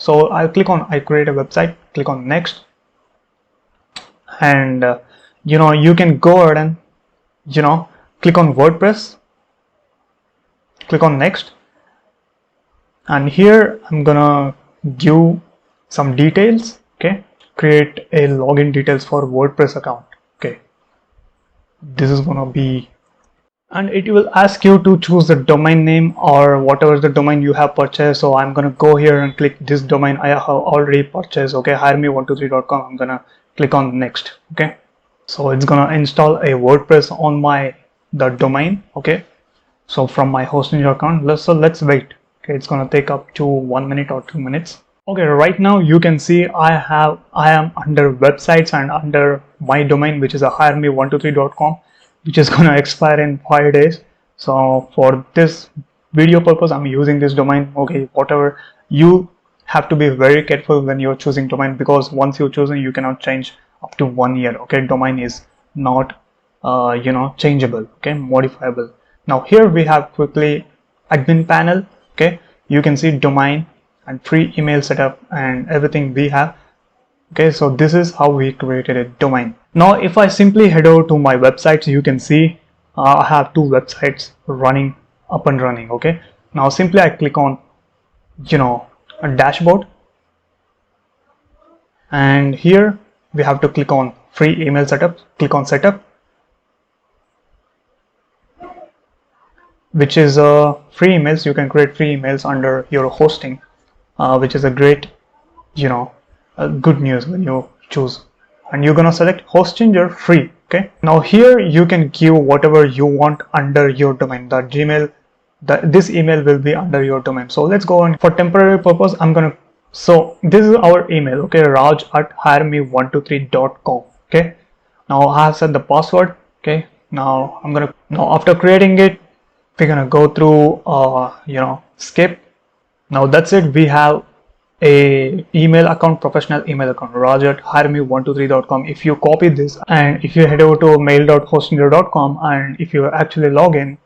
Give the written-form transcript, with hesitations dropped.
So I create a website, click on next, and you can go ahead and click on WordPress, click on next, and here I'm gonna give some details. Okay, create a login details for WordPress account. Okay, this is gonna be, and it will ask you to choose the domain name or whatever the domain you have purchased. So I'm gonna go here and click this domain I have already purchased. Okay, hireme123.com. I'm gonna click on next. Okay, so it's gonna install a WordPress on the domain. Okay, so from my hosting account, let's wait. Okay, it's gonna take up to 1 minute or 2 minutes. Okay, right now you can see I am under websites and under my domain, which is a hireme123.com, which is gonna expire in 5 days. So for this video purpose, I'm using this domain. Okay, whatever, you have to be very careful when you're choosing domain, because once you're choosing, you cannot change up to 1 year. Okay, domain is not changeable. Okay, modifiable. Now here we have quickly admin panel. Okay, you can see domain and free email setup and everything we have. Okay, so this is how we created a domain. Now if I simply head over to my websites, you can see I have 2 websites up and running. Okay, now simply I click on a dashboard, and here we have to click on free email setup. Click on setup, which is free emails. You can create free emails under your hosting, which is a great good news when you choose, and you're gonna select host changer free. Okay, now here you can give whatever you want under your domain. The Gmail, this email will be under your domain. So let's go on. For temporary purpose, so this is our email. Okay, raj@hireme123.com. okay, now I have set the password. Okay, now after creating it, we're gonna go through skip. Now that's it. We have a email account, professional email account, raj@hireme123.com. if you copy this and if you head over to mail.hostinger.com, and if you actually log in,